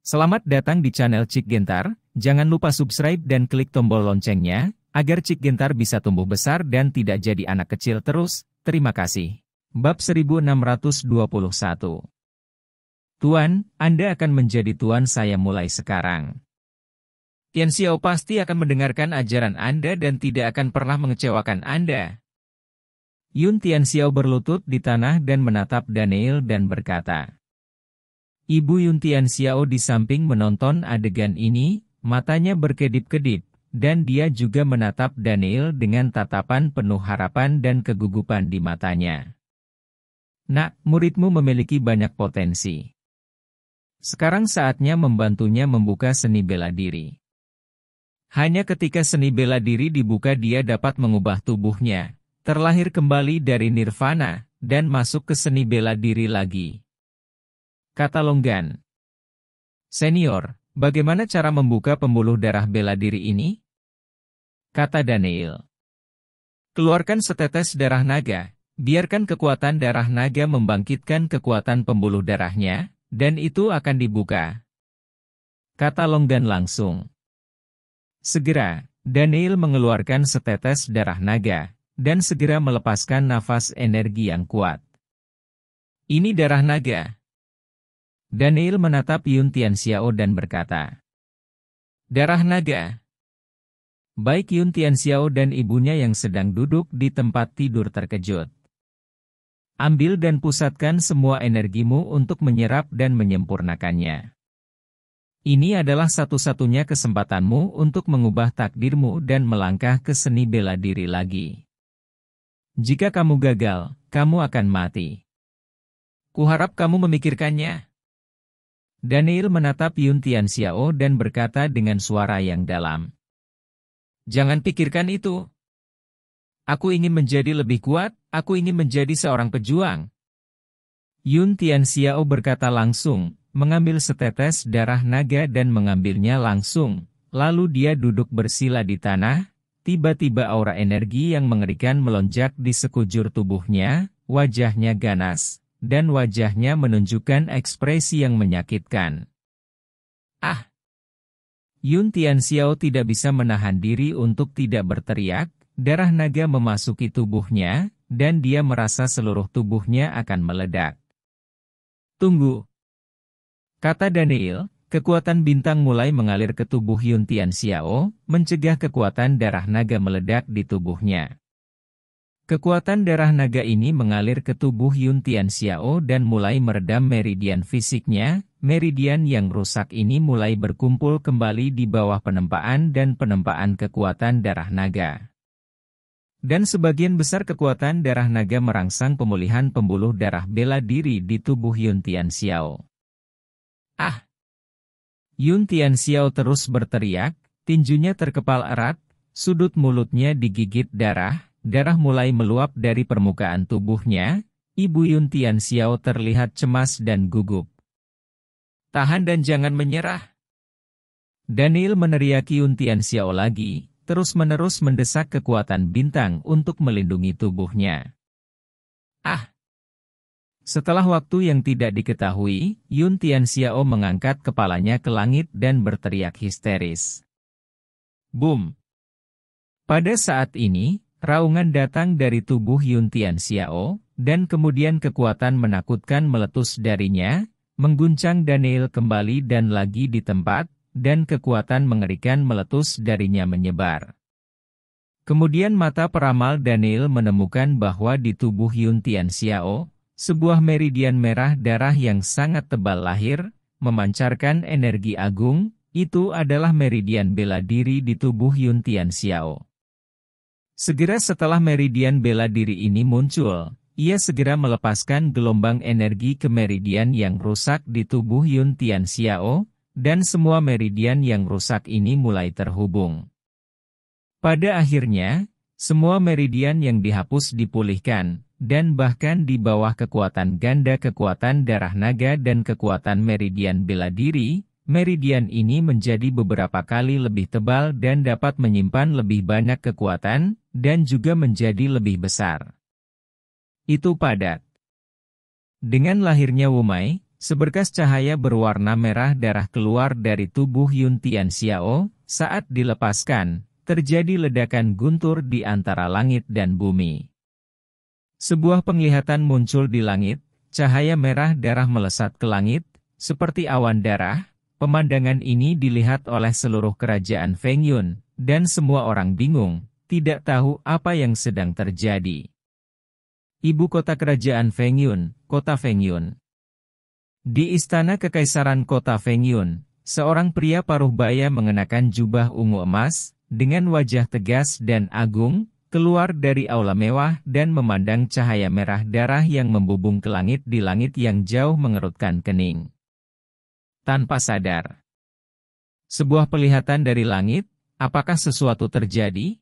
Selamat datang di channel Cik Gentar, jangan lupa subscribe dan klik tombol loncengnya, agar Cik Gentar bisa tumbuh besar dan tidak jadi anak kecil terus, terima kasih. Bab 1621. Tuan, Anda akan menjadi tuan saya mulai sekarang. Tian Xiao pasti akan mendengarkan ajaran Anda dan tidak akan pernah mengecewakan Anda. Yun Tian Xiao berlutut di tanah dan menatap Daniel dan berkata, Ibu Yun Tian Xiao di samping menonton adegan ini, matanya berkedip-kedip, dan dia juga menatap Daniel dengan tatapan penuh harapan dan kegugupan di matanya. Nak, muridmu memiliki banyak potensi. Sekarang saatnya membantunya membuka seni bela diri. Hanya ketika seni bela diri dibuka dia dapat mengubah tubuhnya, terlahir kembali dari nirvana, dan masuk ke seni bela diri lagi. Kata Longgan. Senior, bagaimana cara membuka pembuluh darah bela diri ini? Kata Daniel. Keluarkan setetes darah naga, biarkan kekuatan darah naga membangkitkan kekuatan pembuluh darahnya, dan itu akan dibuka. Kata Longgan langsung. Segera, Daniel mengeluarkan setetes darah naga, dan segera melepaskan nafas energi yang kuat. Ini darah naga. Daniel menatap Yun Tian Xiao dan berkata, Darah naga. Baik Yun Tian Xiao dan ibunya yang sedang duduk di tempat tidur terkejut. Ambil dan pusatkan semua energimu untuk menyerap dan menyempurnakannya. Ini adalah satu-satunya kesempatanmu untuk mengubah takdirmu dan melangkah ke seni bela diri lagi. Jika kamu gagal, kamu akan mati. Kuharap kamu memikirkannya. Daniel menatap Yun Tian Xiao dan berkata dengan suara yang dalam. Jangan pikirkan itu. Aku ingin menjadi lebih kuat, aku ingin menjadi seorang pejuang. Yun Tian Xiao berkata langsung, mengambil setetes darah naga dan mengambilnya langsung, lalu dia duduk bersila di tanah, tiba-tiba aura energi yang mengerikan melonjak di sekujur tubuhnya, wajahnya ganas. Dan wajahnya menunjukkan ekspresi yang menyakitkan. Ah! Yun Tian Xiao tidak bisa menahan diri untuk tidak berteriak, darah naga memasuki tubuhnya, dan dia merasa seluruh tubuhnya akan meledak. Tunggu! Kata Daniel, kekuatan bintang mulai mengalir ke tubuh Yun Tian Xiao, mencegah kekuatan darah naga meledak di tubuhnya. Kekuatan darah naga ini mengalir ke tubuh Yun Tian Xiao dan mulai meredam meridian fisiknya. Meridian yang rusak ini mulai berkumpul kembali di bawah penempaan dan penempaan kekuatan darah naga. Dan sebagian besar kekuatan darah naga merangsang pemulihan pembuluh darah bela diri di tubuh Yun Tian Xiao. Ah! Yun Tian Xiao terus berteriak, tinjunya terkepal erat, sudut mulutnya digigit darah. Darah mulai meluap dari permukaan tubuhnya, Ibu Yun Tian Xiao terlihat cemas dan gugup. Tahan dan jangan menyerah. Daniel meneriaki Yun Tian Xiao lagi, terus-menerus mendesak kekuatan bintang untuk melindungi tubuhnya. Ah! Setelah waktu yang tidak diketahui, Yun Tian Xiao mengangkat kepalanya ke langit dan berteriak histeris. Boom! Pada saat ini, raungan datang dari tubuh Yun Tian Xiao, dan kemudian kekuatan menakutkan meletus darinya, mengguncang Daniel kembali dan lagi di tempat, dan kekuatan mengerikan meletus darinya menyebar. Kemudian mata peramal Daniel menemukan bahwa di tubuh Yun Tian Xiao, sebuah meridian merah darah yang sangat tebal lahir, memancarkan energi agung, itu adalah meridian bela diri di tubuh Yun Tian Xiao. Segera setelah meridian bela diri ini muncul, ia segera melepaskan gelombang energi ke meridian yang rusak di tubuh Yun Tian Xiao, dan semua meridian yang rusak ini mulai terhubung. Pada akhirnya, semua meridian yang dihapus dipulihkan, dan bahkan di bawah kekuatan ganda kekuatan darah naga dan kekuatan meridian bela diri, meridian ini menjadi beberapa kali lebih tebal dan dapat menyimpan lebih banyak kekuatan, dan juga menjadi lebih besar. Itu padat. Dengan lahirnya Wumai, Seberkas cahaya berwarna merah darah keluar dari tubuh Yun Tianxiao. Saat dilepaskan, terjadi ledakan guntur di antara langit dan bumi. Sebuah penglihatan muncul di langit, cahaya merah darah melesat ke langit, seperti awan darah. Pemandangan ini dilihat oleh seluruh kerajaan Feng Yun, dan semua orang bingung, tidak tahu apa yang sedang terjadi. Ibu kota kerajaan Feng Yun, kota Feng Yun. Di istana kekaisaran kota Feng Yun, seorang pria paruh baya mengenakan jubah ungu emas, dengan wajah tegas dan agung, keluar dari aula mewah dan memandang cahaya merah darah yang membubung ke langit di langit yang jauh mengerutkan kening. Tanpa sadar. Sebuah penglihatan dari langit, apakah sesuatu terjadi?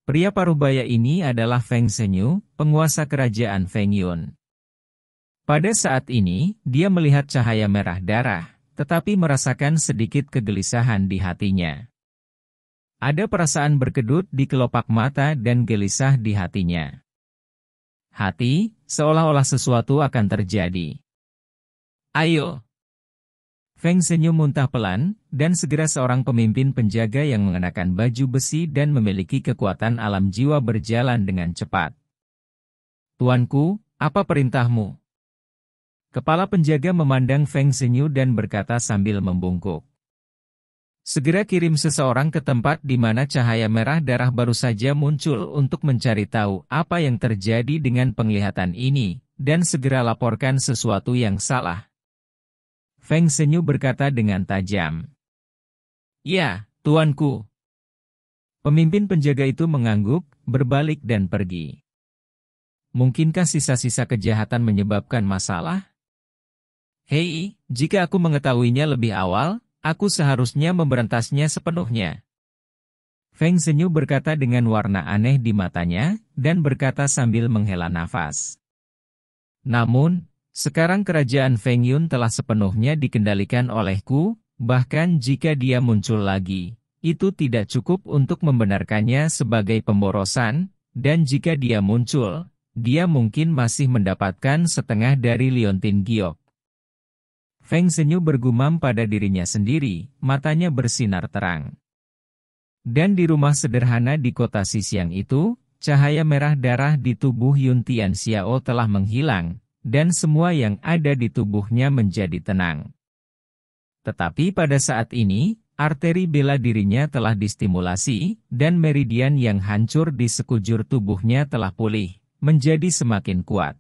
Pria paruh baya ini adalah Feng Zhenyu, penguasa kerajaan Feng Yun. Pada saat ini, dia melihat cahaya merah darah, tetapi merasakan sedikit kegelisahan di hatinya. Ada perasaan berkedut di kelopak mata dan gelisah di hatinya. Hati, seolah-olah sesuatu akan terjadi. Ayo! Feng Zhenyu muntah pelan, dan segera seorang pemimpin penjaga yang mengenakan baju besi dan memiliki kekuatan alam jiwa berjalan dengan cepat. Tuanku, apa perintahmu? Kepala penjaga memandang Feng Zhenyu dan berkata sambil membungkuk. Segera kirim seseorang ke tempat di mana cahaya merah darah baru saja muncul untuk mencari tahu apa yang terjadi dengan penglihatan ini, dan segera laporkan sesuatu yang salah. Feng Zhenyu berkata dengan tajam. Ya, tuanku. Pemimpin penjaga itu mengangguk, berbalik dan pergi. Mungkinkah sisa-sisa kejahatan menyebabkan masalah? Hei, jika aku mengetahuinya lebih awal, aku seharusnya memberantasnya sepenuhnya. Feng Zhenyu berkata dengan warna aneh di matanya, dan berkata sambil menghela nafas. Namun, sekarang kerajaan Feng Yun telah sepenuhnya dikendalikan olehku, bahkan jika dia muncul lagi, itu tidak cukup untuk membenarkannya sebagai pemborosan, dan jika dia muncul, dia mungkin masih mendapatkan setengah dari liontin giok. Feng Zhenyu bergumam pada dirinya sendiri, matanya bersinar terang. Dan di rumah sederhana di kota Xisiang itu, cahaya merah darah di tubuh Yun Tianxiao telah menghilang, dan semua yang ada di tubuhnya menjadi tenang. Tetapi pada saat ini, arteri bela dirinya telah distimulasi, dan meridian yang hancur di sekujur tubuhnya telah pulih, menjadi semakin kuat.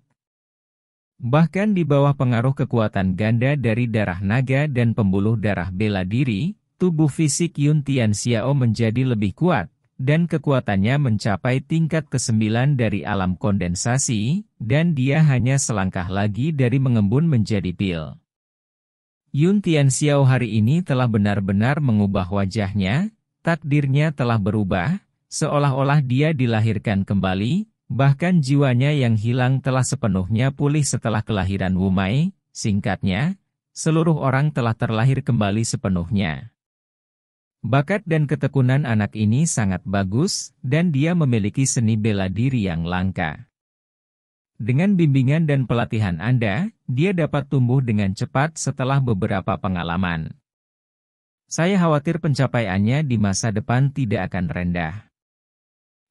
Bahkan di bawah pengaruh kekuatan ganda dari darah naga dan pembuluh darah bela diri, tubuh fisik Yun Tianxiao menjadi lebih kuat, dan kekuatannya mencapai tingkat ke-9 dari alam kondensasi, dan dia hanya selangkah lagi dari mengembun menjadi pil. Yun Tianxiao hari ini telah benar-benar mengubah wajahnya, takdirnya telah berubah, seolah-olah dia dilahirkan kembali. Bahkan jiwanya yang hilang telah sepenuhnya pulih setelah kelahiran Wu Mei, singkatnya, seluruh orang telah terlahir kembali sepenuhnya. Bakat dan ketekunan anak ini sangat bagus, dan dia memiliki seni bela diri yang langka. Dengan bimbingan dan pelatihan Anda, dia dapat tumbuh dengan cepat setelah beberapa pengalaman. Saya khawatir pencapaiannya di masa depan tidak akan rendah.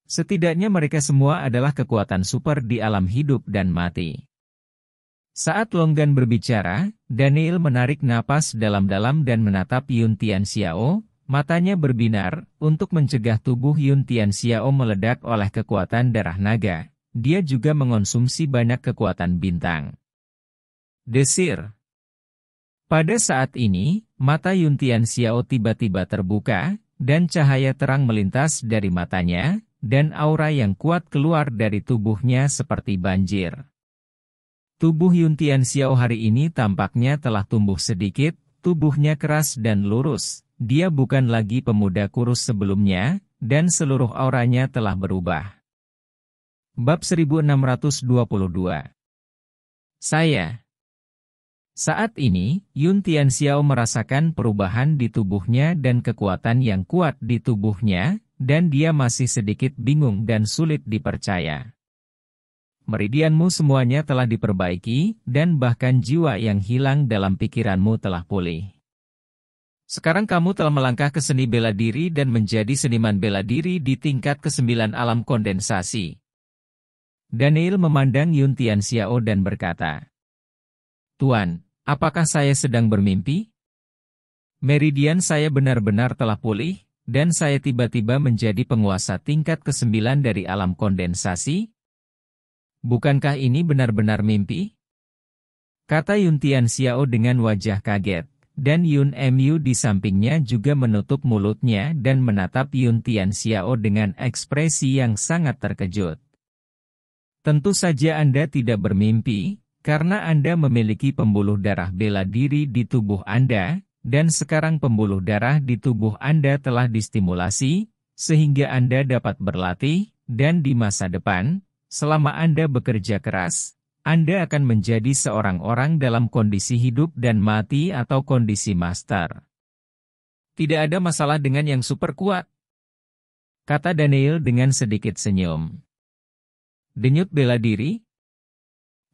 Setidaknya mereka semua adalah kekuatan super di alam hidup dan mati. Saat Longgan berbicara, Daniel menarik napas dalam-dalam dan menatap Yun Tianxiao, matanya berbinar, untuk mencegah tubuh Yun Tianxiao meledak oleh kekuatan darah naga. Dia juga mengonsumsi banyak kekuatan bintang. Desir. Pada saat ini, mata Yun Tianxiao tiba-tiba terbuka, dan cahaya terang melintas dari matanya, dan aura yang kuat keluar dari tubuhnya seperti banjir. Tubuh Yun Tianxiao hari ini tampaknya telah tumbuh sedikit, tubuhnya keras dan lurus, dia bukan lagi pemuda kurus sebelumnya, dan seluruh auranya telah berubah. Bab 1622. Saya. Saat ini, Yun Tianxiao merasakan perubahan di tubuhnya dan kekuatan yang kuat di tubuhnya, dan dia masih sedikit bingung dan sulit dipercaya. Meridianmu semuanya telah diperbaiki, dan bahkan jiwa yang hilang dalam pikiranmu telah pulih. Sekarang kamu telah melangkah ke seni bela diri dan menjadi seniman bela diri di tingkat ke-9 alam kondensasi. Daniel memandang Yun Tianxiao dan berkata, "Tuan, apakah saya sedang bermimpi? Meridian saya benar-benar telah pulih, dan saya tiba-tiba menjadi penguasa tingkat ke-9 dari alam kondensasi? Bukankah ini benar-benar mimpi?" Kata Yun Tianxiao dengan wajah kaget, dan Yun Mu di sampingnya juga menutup mulutnya dan menatap Yun Tianxiao dengan ekspresi yang sangat terkejut. Tentu saja Anda tidak bermimpi, karena Anda memiliki pembuluh darah bela diri di tubuh Anda, dan sekarang pembuluh darah di tubuh Anda telah distimulasi, sehingga Anda dapat berlatih, dan di masa depan, selama Anda bekerja keras, Anda akan menjadi seorang orang dalam kondisi hidup dan mati atau kondisi master. Tidak ada masalah dengan yang super kuat, kata Daniel dengan sedikit senyum. Denyut bela diri?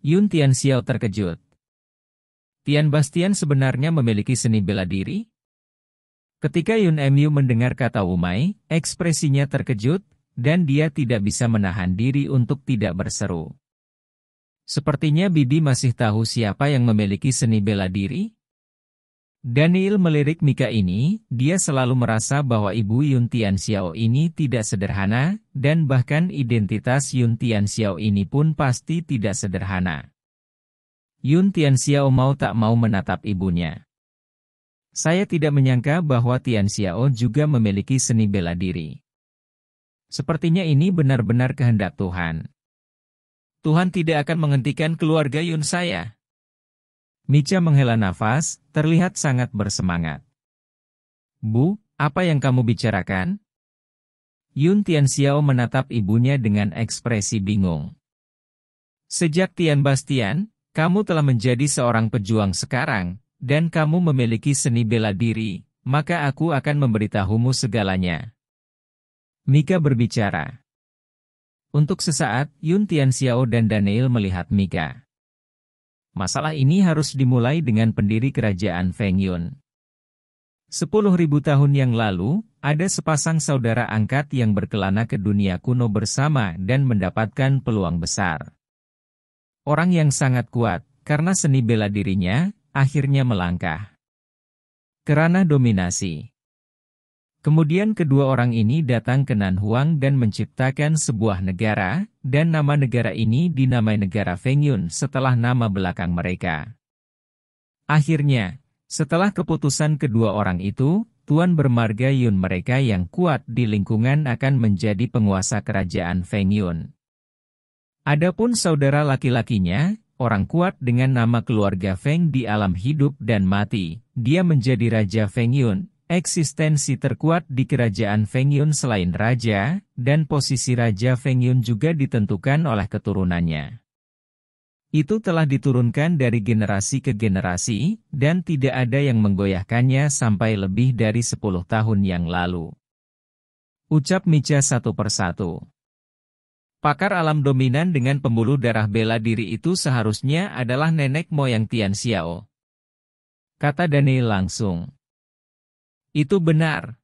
Yun Tianxiao terkejut. Tian Bastian sebenarnya memiliki seni bela diri? Ketika Yun Mu mendengar kata Wumai, ekspresinya terkejut, dan dia tidak bisa menahan diri untuk tidak berseru. Sepertinya Bibi masih tahu siapa yang memiliki seni bela diri? Daniel melirik Mika ini, dia selalu merasa bahwa ibu Yun Tianxiao ini tidak sederhana, dan bahkan identitas Yun Tianxiao ini pun pasti tidak sederhana. Yun Tianxiao mau tak mau menatap ibunya. Saya tidak menyangka bahwa Tianxiao juga memiliki seni bela diri. Sepertinya ini benar-benar kehendak Tuhan. Tuhan tidak akan menghentikan keluarga Yun saya. Micha menghela nafas, terlihat sangat bersemangat. Bu, apa yang kamu bicarakan? Yun Tianxiao menatap ibunya dengan ekspresi bingung. Sejak Tian Bastian, kamu telah menjadi seorang pejuang sekarang, dan kamu memiliki seni bela diri, maka aku akan memberitahumu segalanya. Mika berbicara. Untuk sesaat, Yun Tianxiao dan Daniel melihat Mika. Masalah ini harus dimulai dengan pendiri kerajaan Feng Yun. 10.000 tahun yang lalu, ada sepasang saudara angkat yang berkelana ke dunia kuno bersama dan mendapatkan peluang besar. Orang yang sangat kuat, karena seni bela dirinya, akhirnya melangkah ke ranah dominasi. Kemudian kedua orang ini datang ke Nanhuang dan menciptakan sebuah negara, dan nama negara ini dinamai negara Feng Yun setelah nama belakang mereka. Akhirnya, setelah keputusan kedua orang itu, Tuan bermarga Yun mereka yang kuat di lingkungan akan menjadi penguasa kerajaan Feng Yun. Adapun saudara laki-lakinya, orang kuat dengan nama keluarga Feng di alam hidup dan mati, dia menjadi Raja Feng Yun. Eksistensi terkuat di kerajaan Feng Yun selain raja, dan posisi Raja Feng Yun juga ditentukan oleh keturunannya. Itu telah diturunkan dari generasi ke generasi, dan tidak ada yang menggoyahkannya sampai lebih dari 10 tahun yang lalu. Ucap Micha satu persatu. Pakar alam dominan dengan pembuluh darah bela diri itu seharusnya adalah nenek moyang Tianxiao. Kata Daniel langsung. Itu benar.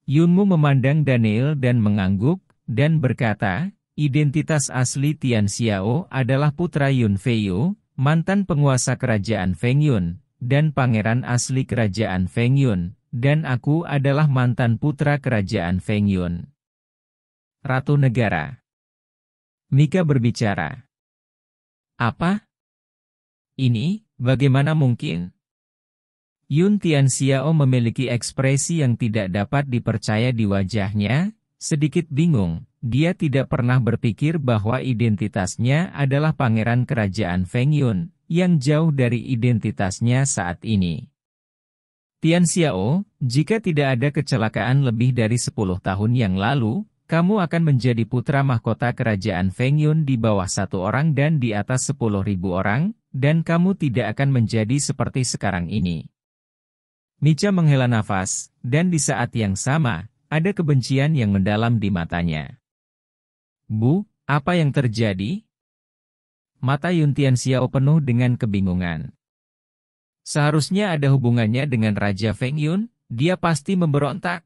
Yunmu memandang Daniel dan mengangguk, dan berkata, identitas asli Tianxiao adalah putra Yun Feiyu, mantan penguasa kerajaan Feng Yun, dan pangeran asli kerajaan Feng Yun, dan aku adalah mantan putra kerajaan Feng Yun. Ratu Negara. Mika berbicara. Apa? Ini, bagaimana mungkin? Yun Tianxiao memiliki ekspresi yang tidak dapat dipercaya di wajahnya, sedikit bingung, dia tidak pernah berpikir bahwa identitasnya adalah pangeran kerajaan Feng Yun, yang jauh dari identitasnya saat ini. Tianxiao, jika tidak ada kecelakaan lebih dari 10 tahun yang lalu, kamu akan menjadi putra mahkota kerajaan Feng Yun di bawah 1 orang dan di atas 10.000 orang, dan kamu tidak akan menjadi seperti sekarang ini. Micha menghela nafas, dan di saat yang sama, ada kebencian yang mendalam di matanya. Bu, apa yang terjadi? Mata Yun Tianxiao penuh dengan kebingungan. Seharusnya ada hubungannya dengan Raja Feng Yun, dia pasti memberontak.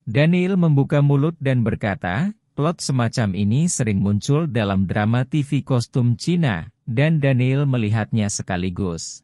Daniel membuka mulut dan berkata, plot semacam ini sering muncul dalam drama TV kostum Cina, dan Daniel melihatnya sekaligus.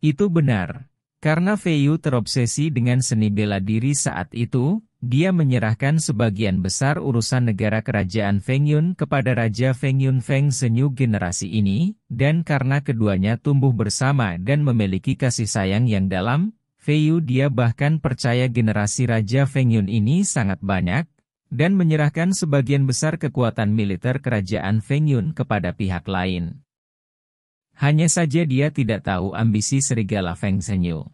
Itu benar. Karena Fei Yu terobsesi dengan seni bela diri saat itu, dia menyerahkan sebagian besar urusan negara kerajaan Feng Yun kepada Raja Feng Yun Feng Zhenyu generasi ini, dan karena keduanya tumbuh bersama dan memiliki kasih sayang yang dalam, Fei Yu dia bahkan percaya generasi Raja Feng Yun ini sangat banyak, dan menyerahkan sebagian besar kekuatan militer kerajaan Feng Yun kepada pihak lain. Hanya saja dia tidak tahu ambisi serigala Feng Zhenyu.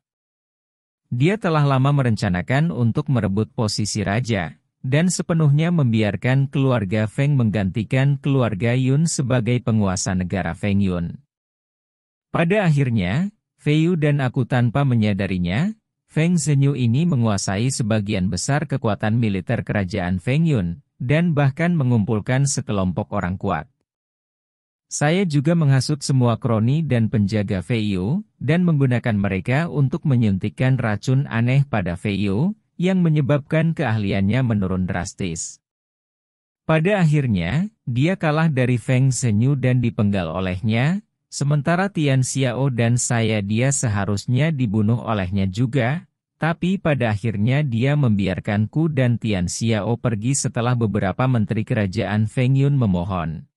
Dia telah lama merencanakan untuk merebut posisi raja, dan sepenuhnya membiarkan keluarga Feng menggantikan keluarga Yun sebagai penguasa negara Feng Yun. Pada akhirnya, Fei Yu dan aku tanpa menyadarinya, Feng Zhenyu ini menguasai sebagian besar kekuatan militer kerajaan Feng Yun, dan bahkan mengumpulkan sekelompok orang kuat. Saya juga menghasut semua kroni dan penjaga Fei Yu, dan menggunakan mereka untuk menyuntikkan racun aneh pada Fei Yu, yang menyebabkan keahliannya menurun drastis. Pada akhirnya, dia kalah dari Feng Zhenyu dan dipenggal olehnya, sementara Tian Xiao dan saya dia seharusnya dibunuh olehnya juga, tapi pada akhirnya dia membiarkanku dan Tian Xiao pergi setelah beberapa menteri kerajaan Feng Yun memohon.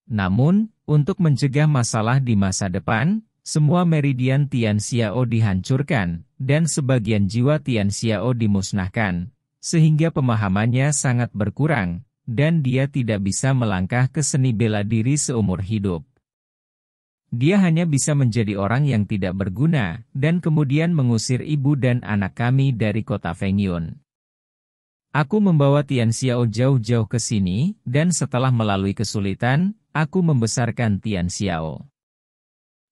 Namun, untuk mencegah masalah di masa depan, semua meridian Tian Xiao dihancurkan, dan sebagian jiwa Tian Xiao dimusnahkan, sehingga pemahamannya sangat berkurang, dan dia tidak bisa melangkah ke seni bela diri seumur hidup. Dia hanya bisa menjadi orang yang tidak berguna, dan kemudian mengusir ibu dan anak kami dari kota Feng Yun. Aku membawa Tian Xiao jauh-jauh ke sini, dan setelah melalui kesulitan, aku membesarkan Tian Xiao.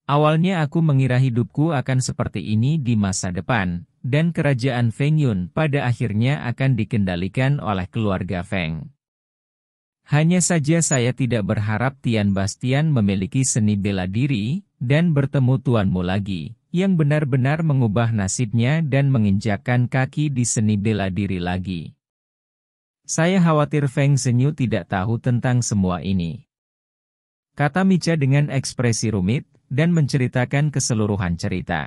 Awalnya aku mengira hidupku akan seperti ini di masa depan, dan kerajaan Feng Yun pada akhirnya akan dikendalikan oleh keluarga Feng. Hanya saja saya tidak berharap Tian Bastian memiliki seni bela diri, dan bertemu tuanmu lagi, yang benar-benar mengubah nasibnya dan menginjakkan kaki di seni bela diri lagi. Saya khawatir Feng Zhenyu tidak tahu tentang semua ini. Kata Micha dengan ekspresi rumit, dan menceritakan keseluruhan cerita.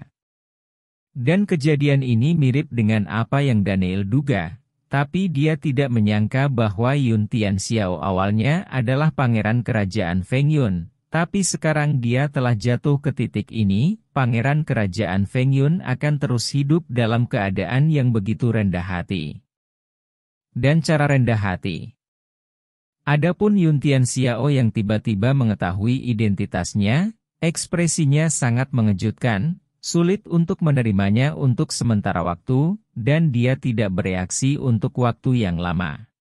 Dan kejadian ini mirip dengan apa yang Daniel duga, tapi dia tidak menyangka bahwa Yun Tianxiao awalnya adalah pangeran kerajaan Feng Yun, tapi sekarang dia telah jatuh ke titik ini, pangeran kerajaan Feng Yun akan terus hidup dalam keadaan yang begitu rendah hati. Dan cara rendah hati. Adapun Yun Tianxiao yang tiba-tiba mengetahui identitasnya, ekspresinya sangat mengejutkan, sulit untuk menerimanya untuk sementara waktu, dan dia tidak bereaksi untuk waktu yang lama.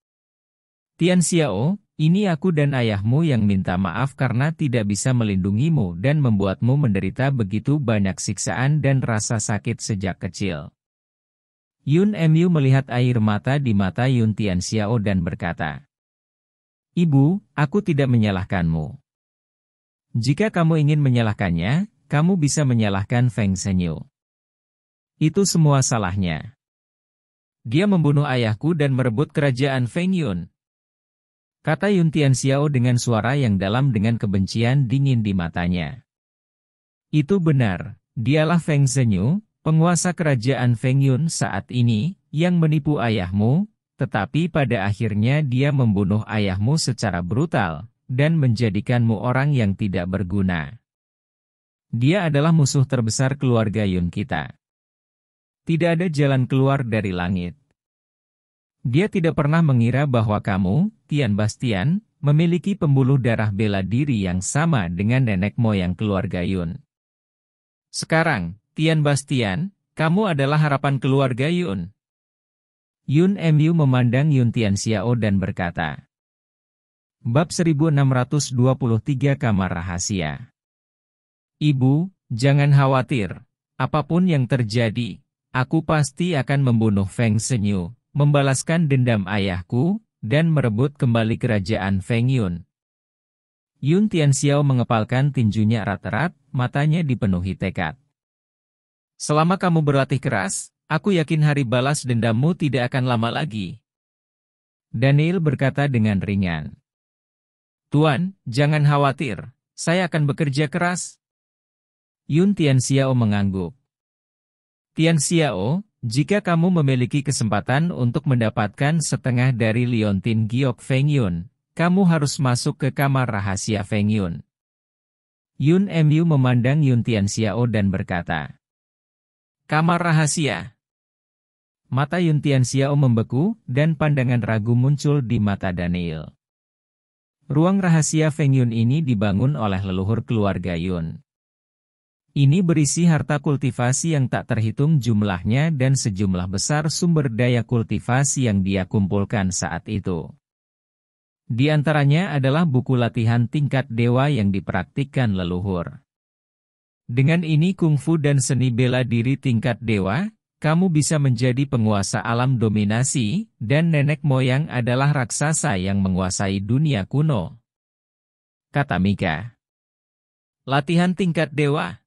Tianxiao, ini aku dan ayahmu yang minta maaf karena tidak bisa melindungimu dan membuatmu menderita begitu banyak siksaan dan rasa sakit sejak kecil. Yun Mu melihat air mata di mata Yun Tianxiao dan berkata, Ibu, aku tidak menyalahkanmu. Jika kamu ingin menyalahkannya, kamu bisa menyalahkan Feng Zhenyu. Itu semua salahnya. Dia membunuh ayahku dan merebut kerajaan Feng Yun. Kata Yun Tianxiao dengan suara yang dalam dengan kebencian dingin di matanya. Itu benar, dialah Feng Zhenyu, penguasa kerajaan Feng Yun saat ini, yang menipu ayahmu, tetapi pada akhirnya dia membunuh ayahmu secara brutal, dan menjadikanmu orang yang tidak berguna. Dia adalah musuh terbesar keluarga Yun kita. Tidak ada jalan keluar dari langit. Dia tidak pernah mengira bahwa kamu, Tian Bastian, memiliki pembuluh darah bela diri yang sama dengan nenek moyang keluarga Yun. Sekarang, Tian Bastian, kamu adalah harapan keluarga Yun. Yun Mu memandang Yun Tianxiao dan berkata, Bab 1623 Kamar Rahasia. Ibu, jangan khawatir, apapun yang terjadi, aku pasti akan membunuh Feng Zhenyu, membalaskan dendam ayahku, dan merebut kembali kerajaan Feng Yun. Yun Tianxiao mengepalkan tinjunya erat-erat, matanya dipenuhi tekad. Selama kamu berlatih keras, aku yakin hari balas dendammu tidak akan lama lagi. Daniel berkata dengan ringan. Tuan, jangan khawatir, saya akan bekerja keras. Yun Tianxiao mengangguk. Tianxiao, jika kamu memiliki kesempatan untuk mendapatkan setengah dari liontin giok Feng Yun, kamu harus masuk ke kamar rahasia Feng Yun. Yun Mu memandang Yun Tianxiao dan berkata, kamar rahasia. Mata Yun Tianxiao membeku, dan pandangan ragu muncul di mata Daniel. Ruang rahasia Feng Yun ini dibangun oleh leluhur keluarga Yun. Ini berisi harta kultivasi yang tak terhitung jumlahnya dan sejumlah besar sumber daya kultivasi yang dia kumpulkan saat itu. Di antaranya adalah buku latihan tingkat dewa yang dipraktikkan leluhur. Dengan ini kungfu dan seni bela diri tingkat dewa, kamu bisa menjadi penguasa alam dominasi, dan nenek moyang adalah raksasa yang menguasai dunia kuno. Kata Mika. Latihan tingkat dewa.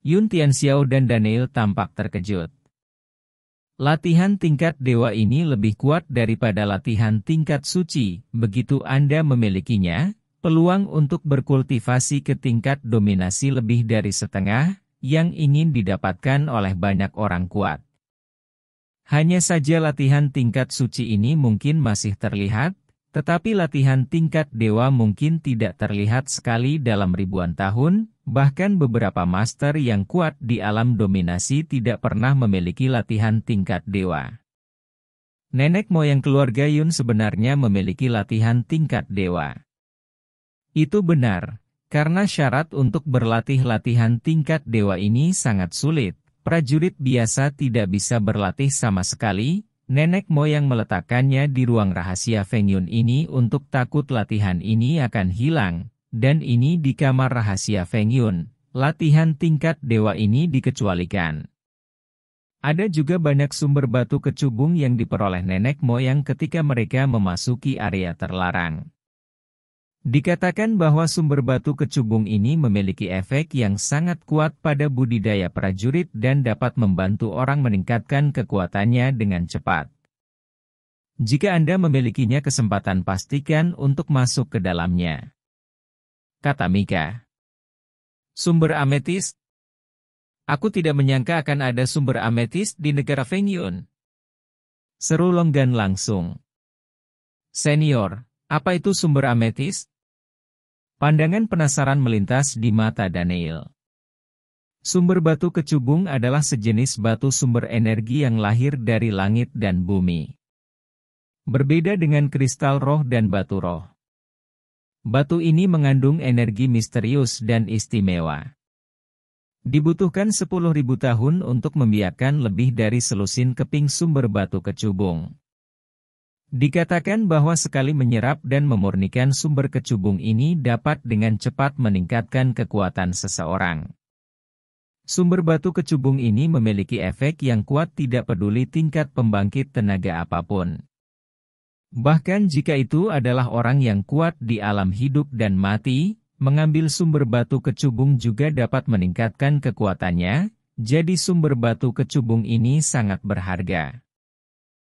Yun Tianxiao dan Daniel tampak terkejut. Latihan tingkat dewa ini lebih kuat daripada latihan tingkat suci, begitu Anda memilikinya, peluang untuk berkultivasi ke tingkat dominasi lebih dari setengah, yang ingin didapatkan oleh banyak orang kuat. Hanya saja latihan tingkat suci ini mungkin masih terlihat, tetapi latihan tingkat dewa mungkin tidak terlihat sekali dalam ribuan tahun, bahkan beberapa master yang kuat di alam dominasi tidak pernah memiliki latihan tingkat dewa. Nenek moyang keluarga Yun sebenarnya memiliki latihan tingkat dewa. Itu benar, karena syarat untuk berlatih latihan tingkat dewa ini sangat sulit. Prajurit biasa tidak bisa berlatih sama sekali. Nenek moyang meletakkannya di ruang rahasia Feng Yun ini untuk takut latihan ini akan hilang. Dan ini di kamar rahasia Feng Yun, latihan tingkat dewa ini dikecualikan. Ada juga banyak sumber batu kecubung yang diperoleh nenek moyang ketika mereka memasuki area terlarang. Dikatakan bahwa sumber batu kecubung ini memiliki efek yang sangat kuat pada budidaya prajurit dan dapat membantu orang meningkatkan kekuatannya dengan cepat. Jika Anda memilikinya kesempatan pastikan untuk masuk ke dalamnya. Kata Mika. Sumber ametis? Aku tidak menyangka akan ada sumber ametis di negara Feng Yun. Seru Longgan langsung. Senior, apa itu sumber ametis? Pandangan penasaran melintas di mata Daniel. Sumber batu kecubung adalah sejenis batu sumber energi yang lahir dari langit dan bumi. Berbeda dengan kristal roh dan batu roh. Batu ini mengandung energi misterius dan istimewa. Dibutuhkan 10.000 tahun untuk membiarkan lebih dari selusin keping sumber batu kecubung. Dikatakan bahwa sekali menyerap dan memurnikan sumber kecubung ini dapat dengan cepat meningkatkan kekuatan seseorang. Sumber batu kecubung ini memiliki efek yang kuat tidak peduli tingkat pembangkit tenaga apapun. Bahkan jika itu adalah orang yang kuat di alam hidup dan mati, mengambil sumber batu kecubung juga dapat meningkatkan kekuatannya, jadi sumber batu kecubung ini sangat berharga.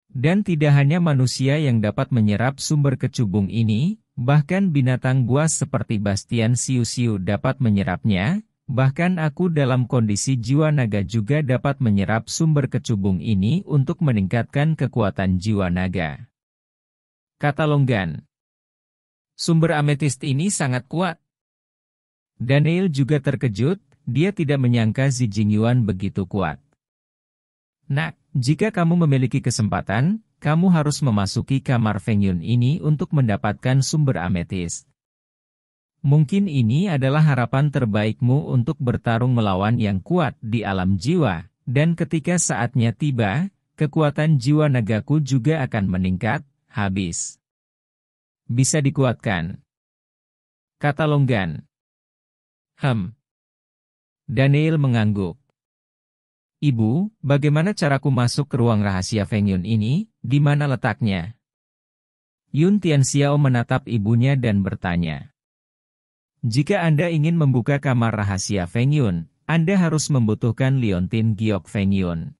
Dan tidak hanya manusia yang dapat menyerap sumber kecubung ini, bahkan binatang buas seperti Bastian Siu-Siu dapat menyerapnya, bahkan aku dalam kondisi jiwa naga juga dapat menyerap sumber kecubung ini untuk meningkatkan kekuatan jiwa naga. Kata Longgan. Sumber ametist ini sangat kuat. Daniel juga terkejut, dia tidak menyangka Zi Jingyuan begitu kuat. Nak, jika kamu memiliki kesempatan, kamu harus memasuki kamar Feng Yun ini untuk mendapatkan sumber ametist. Mungkin ini adalah harapan terbaikmu untuk bertarung melawan yang kuat di alam jiwa, dan ketika saatnya tiba, kekuatan jiwa nagaku juga akan meningkat. Habis. Bisa dikuatkan. Kata Longgan. Daniel mengangguk. Ibu, bagaimana caraku masuk ke ruang rahasia Feng Yun ini? Di mana letaknya? Yun Tianxiao menatap ibunya dan bertanya. Jika Anda ingin membuka kamar rahasia Feng Yun, Anda harus membutuhkan liontin giok Feng Yun.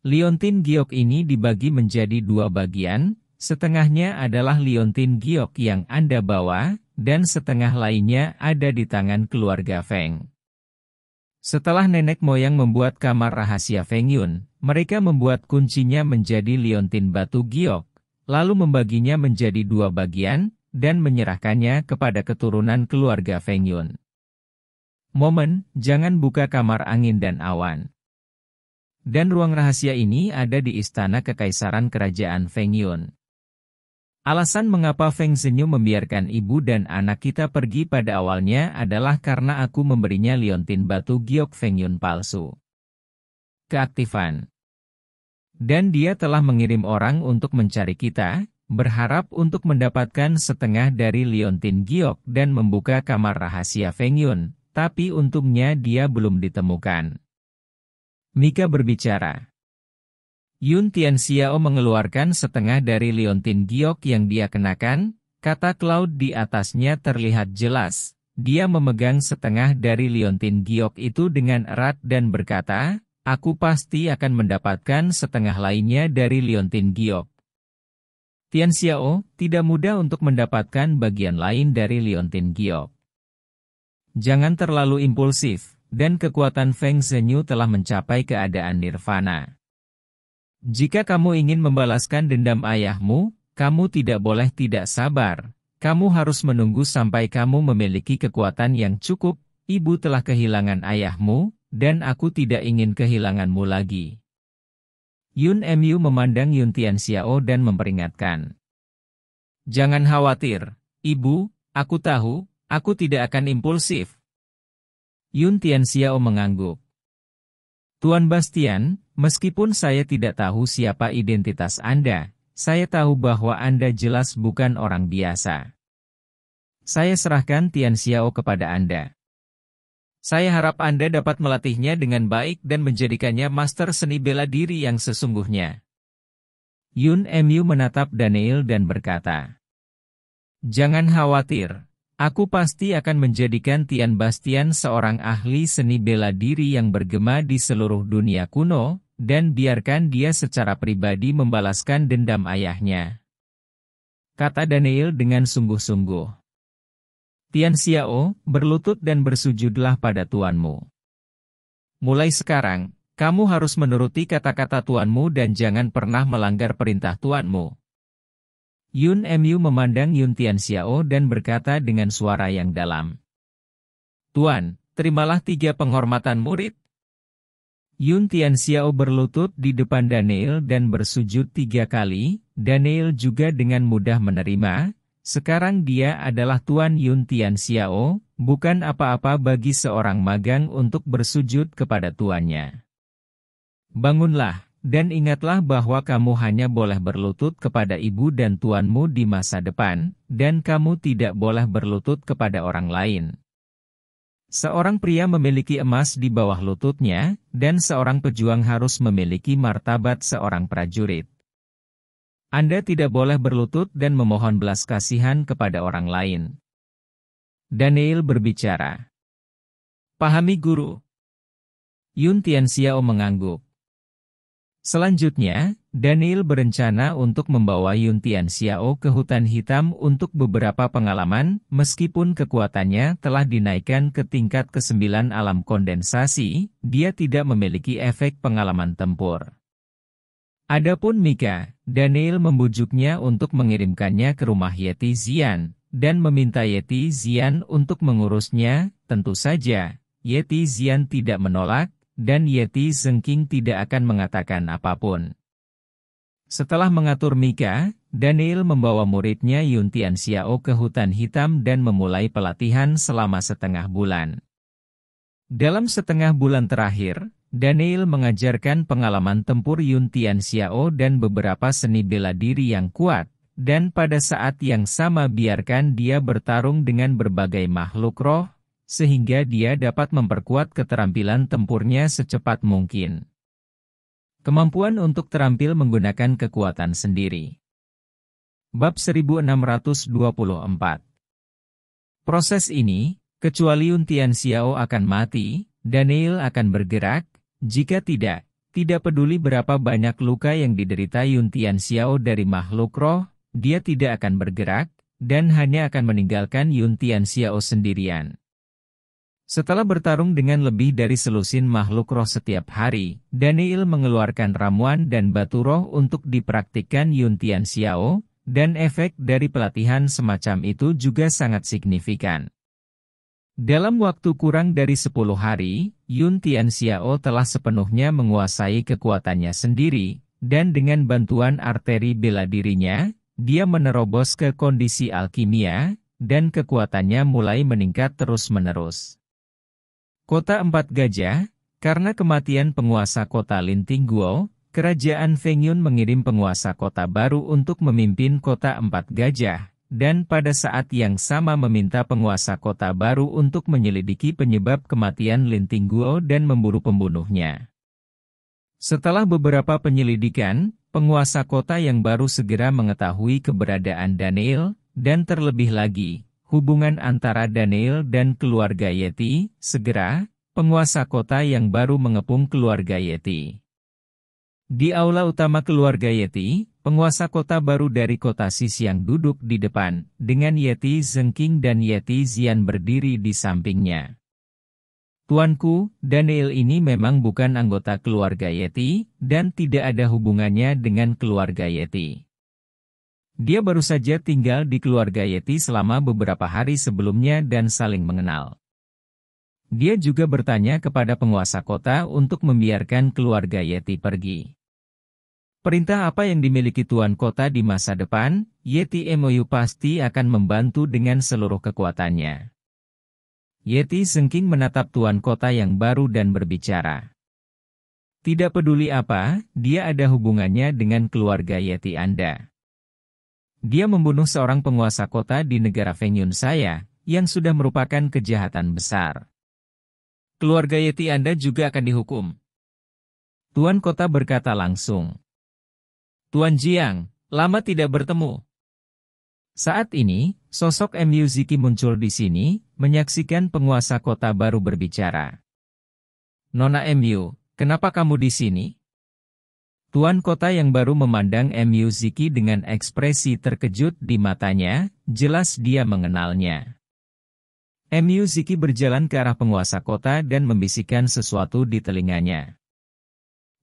Liontin giok ini dibagi menjadi dua bagian, setengahnya adalah liontin giok yang Anda bawa, dan setengah lainnya ada di tangan keluarga Feng. Setelah nenek moyang membuat kamar rahasia Feng Yun, mereka membuat kuncinya menjadi liontin batu giok, lalu membaginya menjadi dua bagian, dan menyerahkannya kepada keturunan keluarga Feng Yun. Momen, jangan buka kamar angin dan awan. Dan ruang rahasia ini ada di istana kekaisaran kerajaan Feng Yun. Alasan mengapa Feng Zhenyu membiarkan ibu dan anak kita pergi pada awalnya adalah karena aku memberinya liontin batu giok Feng Yun palsu. Keaktifan. Dan dia telah mengirim orang untuk mencari kita, berharap untuk mendapatkan setengah dari liontin giok dan membuka kamar rahasia Feng Yun, tapi untungnya dia belum ditemukan. Mika berbicara. Yun Tianxiao mengeluarkan setengah dari liontin giok yang dia kenakan, kata Cloud di atasnya terlihat jelas. Dia memegang setengah dari liontin giok itu dengan erat dan berkata, aku pasti akan mendapatkan setengah lainnya dari liontin giok. Tianxiao, tidak mudah untuk mendapatkan bagian lain dari liontin giok. Jangan terlalu impulsif, dan kekuatan Feng Zhenyu telah mencapai keadaan nirvana. Jika kamu ingin membalaskan dendam ayahmu, kamu tidak boleh tidak sabar. Kamu harus menunggu sampai kamu memiliki kekuatan yang cukup. Ibu telah kehilangan ayahmu, dan aku tidak ingin kehilanganmu lagi. Yun Mu memandang Yun Tianxiao dan memperingatkan. Jangan khawatir, Ibu, aku tahu, aku tidak akan impulsif. Yun Tianxiao mengangguk. Tuan Bastian, meskipun saya tidak tahu siapa identitas Anda, saya tahu bahwa Anda jelas bukan orang biasa. Saya serahkan Tianxiao kepada Anda. Saya harap Anda dapat melatihnya dengan baik dan menjadikannya master seni bela diri yang sesungguhnya. Yun Mu menatap Daniel dan berkata, jangan khawatir, aku pasti akan menjadikan Tian Bastian seorang ahli seni bela diri yang bergema di seluruh dunia kuno, dan biarkan dia secara pribadi membalaskan dendam ayahnya. Kata Daniel dengan sungguh-sungguh. Tianxiao, berlutut dan bersujudlah pada tuanmu. Mulai sekarang, kamu harus menuruti kata-kata tuanmu dan jangan pernah melanggar perintah tuanmu. Yun Mu memandang Yun Tianxiao dan berkata dengan suara yang dalam. Tuan, terimalah 3 penghormatan murid. Yun Tianxiao berlutut di depan Daniel dan bersujud 3 kali, Daniel juga dengan mudah menerima. Sekarang dia adalah Tuan Yun Tianxiao, bukan apa-apa bagi seorang magang untuk bersujud kepada tuannya. Bangunlah, dan ingatlah bahwa kamu hanya boleh berlutut kepada ibu dan tuanmu di masa depan, dan kamu tidak boleh berlutut kepada orang lain. Seorang pria memiliki emas di bawah lututnya, dan seorang pejuang harus memiliki martabat seorang prajurit. Anda tidak boleh berlutut dan memohon belas kasihan kepada orang lain. Daniel berbicara. Pahami guru. Yun Tianxiao mengangguk. Selanjutnya, Daniel berencana untuk membawa Yun Tianxiao ke hutan hitam untuk beberapa pengalaman, meskipun kekuatannya telah dinaikkan ke tingkat ke-9 alam kondensasi, dia tidak memiliki efek pengalaman tempur. Adapun Mika, Daniel membujuknya untuk mengirimkannya ke rumah Yeti Xian, dan meminta Yeti Xian untuk mengurusnya. Tentu saja, Yeti Xian tidak menolak, dan Yeti Zengking tidak akan mengatakan apapun. Setelah mengatur Mika, Daniel membawa muridnya Yun Tianxiao ke hutan hitam dan memulai pelatihan selama setengah bulan. Dalam setengah bulan terakhir, Daniel mengajarkan pengalaman tempur Yun Tianxiao dan beberapa seni bela diri yang kuat, dan pada saat yang sama biarkan dia bertarung dengan berbagai makhluk roh, sehingga dia dapat memperkuat keterampilan tempurnya secepat mungkin. Kemampuan untuk terampil menggunakan kekuatan sendiri. Bab 1624. Proses ini, kecuali Yun Tianxiao akan mati, Daniel akan bergerak, jika tidak peduli berapa banyak luka yang diderita Yun Tianxiao dari makhluk roh, dia tidak akan bergerak, dan hanya akan meninggalkan Yun Tianxiao sendirian. Setelah bertarung dengan lebih dari selusin makhluk roh setiap hari, Daniel mengeluarkan ramuan dan batu roh untuk dipraktikkan Yun Tianxiao, dan efek dari pelatihan semacam itu juga sangat signifikan. Dalam waktu kurang dari 10 hari, Yun Tianxiao telah sepenuhnya menguasai kekuatannya sendiri, dan dengan bantuan arteri bela dirinya, dia menerobos ke kondisi alkimia, dan kekuatannya mulai meningkat terus-menerus. Kota Empat Gajah, karena kematian penguasa kota Lintingguo, kerajaan Fengyun mengirim penguasa kota baru untuk memimpin kota Empat Gajah, dan pada saat yang sama meminta penguasa kota baru untuk menyelidiki penyebab kematian Lintingguo dan memburu pembunuhnya. Setelah beberapa penyelidikan, penguasa kota yang baru segera mengetahui keberadaan Daniel, dan terlebih lagi, hubungan antara Daniel dan keluarga Yeti. Segera, penguasa kota yang baru mengepung keluarga Yeti. Di aula utama keluarga Yeti, penguasa kota baru dari kota Xisiang duduk di depan, dengan Yeti Zengking dan Yeti Zian berdiri di sampingnya. Tuanku, Daniel ini memang bukan anggota keluarga Yeti, dan tidak ada hubungannya dengan keluarga Yeti. Dia baru saja tinggal di keluarga Yeti selama beberapa hari sebelumnya dan saling mengenal. Dia juga bertanya kepada penguasa kota untuk membiarkan keluarga Yeti pergi. Perintah apa yang dimiliki tuan kota di masa depan, Yeti Mou pasti akan membantu dengan seluruh kekuatannya. Yeti Zengking menatap tuan kota yang baru dan berbicara. Tidak peduli apa, dia ada hubungannya dengan keluarga Yeti Anda. Dia membunuh seorang penguasa kota di negara Fengyun saya, yang sudah merupakan kejahatan besar. Keluarga Yeti Anda juga akan dihukum. Tuan kota berkata langsung. Tuan Jiang, lama tidak bertemu. Saat ini, sosok Mu Ziki muncul di sini, menyaksikan penguasa kota baru berbicara. Nona Mu, kenapa kamu di sini? Tuan kota yang baru memandang Mu Ziki dengan ekspresi terkejut di matanya, jelas dia mengenalnya. Mu Ziki berjalan ke arah penguasa kota dan membisikkan sesuatu di telinganya.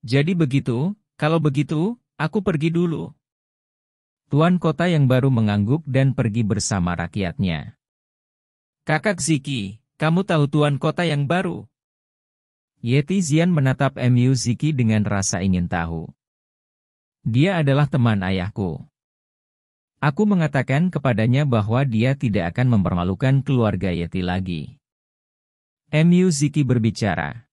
Jadi begitu, kalau begitu, aku pergi dulu. Tuan kota yang baru mengangguk dan pergi bersama rakyatnya. Kakak Ziki, kamu tahu tuan kota yang baru? Yeti Zian menatap Mu Ziki dengan rasa ingin tahu. Dia adalah teman ayahku. Aku mengatakan kepadanya bahwa dia tidak akan mempermalukan keluarga Yeti lagi. Mu Ziki berbicara.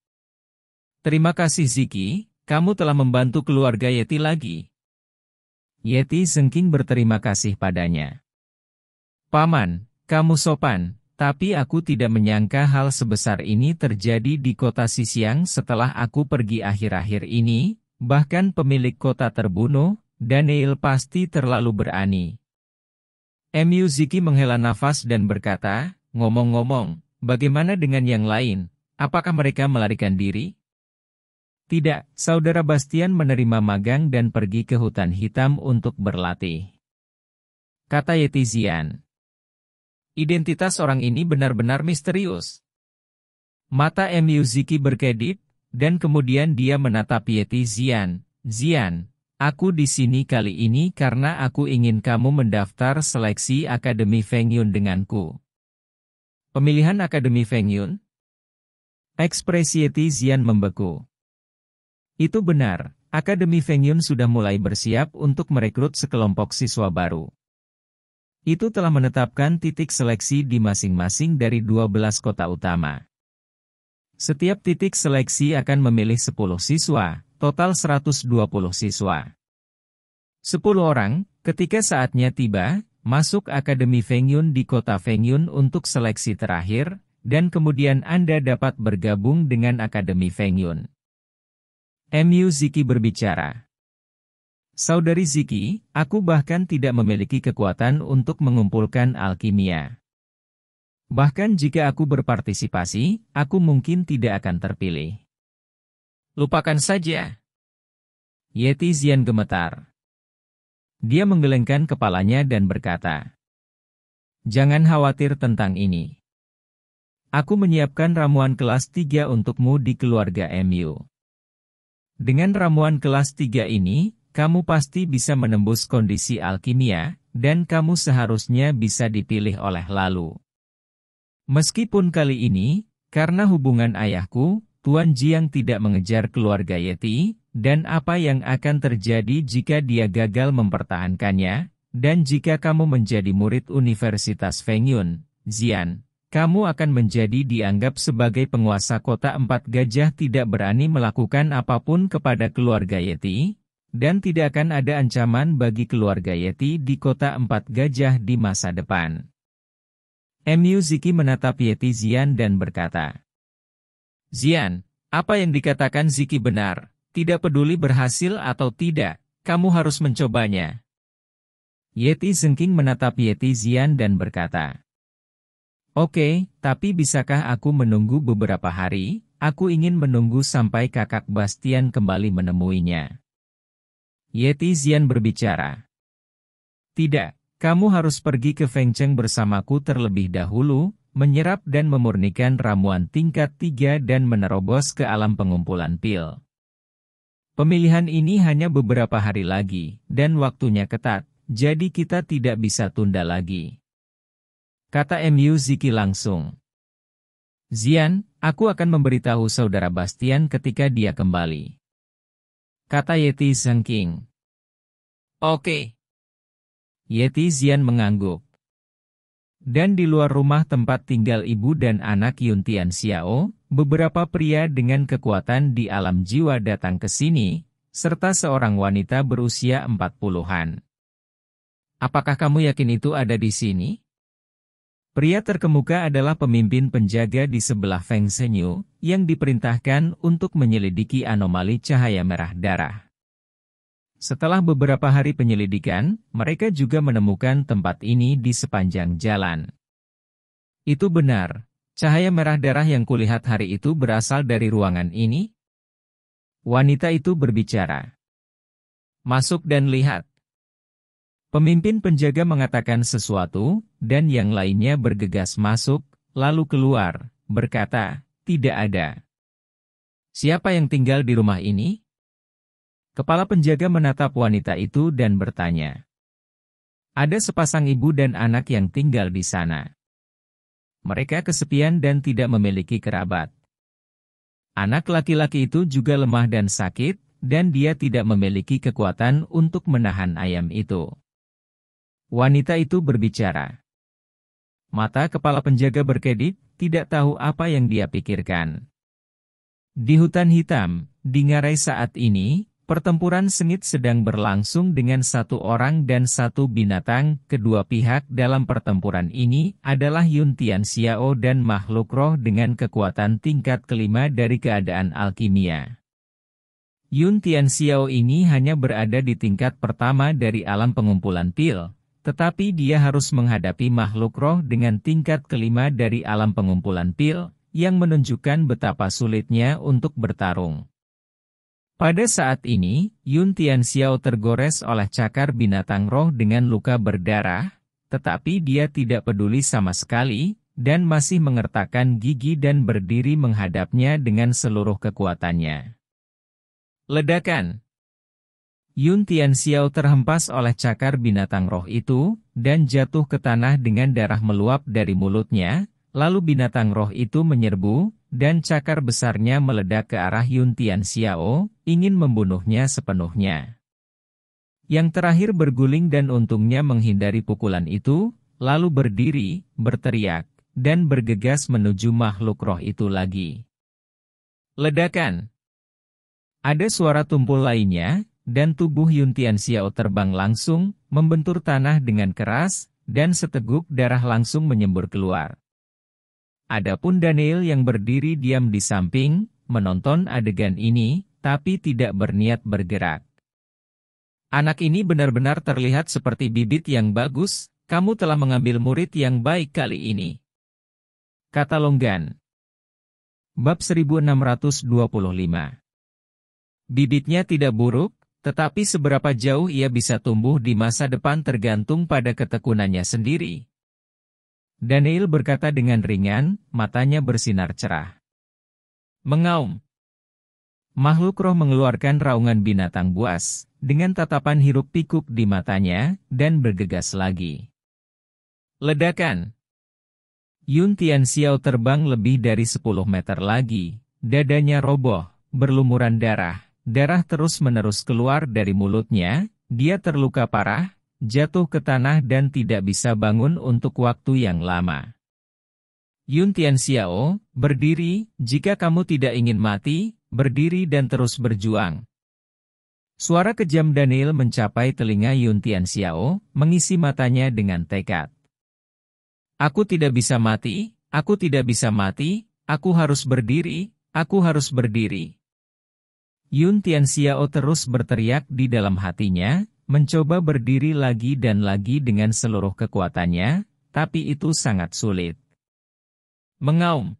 Terima kasih Ziki, kamu telah membantu keluarga Yeti lagi. Yeti Zengking berterima kasih padanya. Paman, kamu sopan, tapi aku tidak menyangka hal sebesar ini terjadi di kota Xisiang setelah aku pergi akhir-akhir ini. Bahkan pemilik kota terbunuh, Daniel pasti terlalu berani. Mu Ziki menghela nafas dan berkata, ngomong-ngomong, bagaimana dengan yang lain? Apakah mereka melarikan diri? Tidak, saudara Bastian menerima magang dan pergi ke hutan hitam untuk berlatih. Kata Yeti Zian. Identitas orang ini benar-benar misterius. Mata Mu Ziki berkedip, dan kemudian dia menatap Yeti Zian. Zian, aku di sini kali ini karena aku ingin kamu mendaftar seleksi Akademi Fengyun denganku. Pemilihan Akademi Fengyun? Ekspresi Yeti Zian membeku. Itu benar, Akademi Fengyun sudah mulai bersiap untuk merekrut sekelompok siswa baru. Itu telah menetapkan titik seleksi di masing-masing dari 12 kota utama. Setiap titik seleksi akan memilih 10 siswa, total 120 siswa. 10 orang, ketika saatnya tiba, masuk Akademi Fengyun di kota Fengyun untuk seleksi terakhir, dan kemudian Anda dapat bergabung dengan Akademi Fengyun. Mu Ziki berbicara. Saudari Ziki, aku bahkan tidak memiliki kekuatan untuk mengumpulkan alkimia. Bahkan jika aku berpartisipasi, aku mungkin tidak akan terpilih. Lupakan saja. Yeti Xian gemetar. Dia menggelengkan kepalanya dan berkata, "Jangan khawatir tentang ini. Aku menyiapkan ramuan kelas 3 untukmu di keluarga MU. Dengan ramuan kelas 3 ini, kamu pasti bisa menembus kondisi alkimia, dan kamu seharusnya bisa dipilih oleh Lalu. Meskipun kali ini, karena hubungan ayahku, Tuan Jiang tidak mengejar keluarga Yeti, dan apa yang akan terjadi jika dia gagal mempertahankannya, dan jika kamu menjadi murid Universitas Fengyun, Xian, kamu akan menjadi dianggap sebagai penguasa kota 4 Gajah tidak berani melakukan apapun kepada keluarga Yeti, dan tidak akan ada ancaman bagi keluarga Yeti di kota 4 Gajah di masa depan." Mu Ziki menatap Yeti Xian dan berkata, "Xian, apa yang dikatakan Ziki benar, tidak peduli berhasil atau tidak, kamu harus mencobanya." Yeti Zengking menatap Yeti Xian dan berkata, "Oke, tapi bisakah aku menunggu beberapa hari? Aku ingin menunggu sampai kakak Bastian kembali menemuinya." Yeti Xian berbicara, "Tidak. Kamu harus pergi ke Fengcheng bersamaku terlebih dahulu, menyerap dan memurnikan ramuan tingkat 3 dan menerobos ke alam pengumpulan pil. Pemilihan ini hanya beberapa hari lagi, dan waktunya ketat, jadi kita tidak bisa tunda lagi," kata Mu Ziki langsung. "Xian, aku akan memberitahu saudara Bastian ketika dia kembali," kata Yeti Zengking. "Oke." Yeti Xian mengangguk. Dan di luar rumah tempat tinggal ibu dan anak Yun Tian Xiao, beberapa pria dengan kekuatan di alam jiwa datang ke sini, serta seorang wanita berusia 40-an. "Apakah kamu yakin itu ada di sini?" Pria terkemuka adalah pemimpin penjaga di sebelah Feng Shenyu, yang diperintahkan untuk menyelidiki anomali cahaya merah darah. Setelah beberapa hari penyelidikan, mereka juga menemukan tempat ini di sepanjang jalan. "Itu benar, cahaya merah darah yang kulihat hari itu berasal dari ruangan ini?" Wanita itu berbicara. "Masuk dan lihat." Pemimpin penjaga mengatakan sesuatu, dan yang lainnya bergegas masuk, lalu keluar, berkata, "Tidak ada." "Siapa yang tinggal di rumah ini?" Kepala penjaga menatap wanita itu dan bertanya. "Ada sepasang ibu dan anak yang tinggal di sana. Mereka kesepian dan tidak memiliki kerabat. Anak laki-laki itu juga lemah dan sakit, dan dia tidak memiliki kekuatan untuk menahan ayam itu." Wanita itu berbicara. Mata kepala penjaga berkedip, tidak tahu apa yang dia pikirkan. Di hutan hitam, di ngarai saat ini, pertempuran sengit sedang berlangsung dengan satu orang dan satu binatang. Kedua pihak dalam pertempuran ini adalah Yun Tian Xiao dan makhluk roh dengan kekuatan tingkat kelima dari keadaan alkimia. Yun Tian Xiao ini hanya berada di tingkat pertama dari alam pengumpulan pil, tetapi dia harus menghadapi makhluk roh dengan tingkat kelima dari alam pengumpulan pil, yang menunjukkan betapa sulitnya untuk bertarung. Pada saat ini, Yun Tian Xiao tergores oleh cakar binatang roh dengan luka berdarah, tetapi dia tidak peduli sama sekali, dan masih mengertakkan gigi dan berdiri menghadapnya dengan seluruh kekuatannya. Ledakan! Yun Tian Xiao terhempas oleh cakar binatang roh itu, dan jatuh ke tanah dengan darah meluap dari mulutnya, lalu binatang roh itu menyerbu, dan cakar besarnya meledak ke arah Yun Tian Xiao, ingin membunuhnya sepenuhnya. Yang terakhir berguling dan untungnya menghindari pukulan itu, lalu berdiri, berteriak, dan bergegas menuju makhluk roh itu lagi. Ledakan! Ada suara tumpul lainnya, dan tubuh Yun Tian Xiao terbang langsung, membentur tanah dengan keras, dan seteguk darah langsung menyembur keluar. Adapun Daniel yang berdiri diam di samping, menonton adegan ini, tapi tidak berniat bergerak. "Anak ini benar-benar terlihat seperti bibit yang bagus, kamu telah mengambil murid yang baik kali ini." kata Longgan. Bab 1625. Bibitnya tidak buruk, tetapi seberapa jauh ia bisa tumbuh di masa depan tergantung pada ketekunannya sendiri. Daniel berkata dengan ringan, matanya bersinar cerah. Mengaum. Makhluk roh mengeluarkan raungan binatang buas, dengan tatapan hiruk-pikuk di matanya, dan bergegas lagi. Ledakan. Yun Tianxiao terbang lebih dari 10 meter lagi, dadanya roboh, berlumuran darah, darah terus-menerus keluar dari mulutnya, dia terluka parah, jatuh ke tanah dan tidak bisa bangun untuk waktu yang lama. Yun Tianxiao, berdiri, jika kamu tidak ingin mati, berdiri dan terus berjuang. Suara kejam Daniel mencapai telinga Yun Tianxiao, mengisi matanya dengan tekad. Aku tidak bisa mati, aku tidak bisa mati, aku harus berdiri, aku harus berdiri. Yun Tianxiao terus berteriak di dalam hatinya, mencoba berdiri lagi dan lagi dengan seluruh kekuatannya, tapi itu sangat sulit. Mengaum.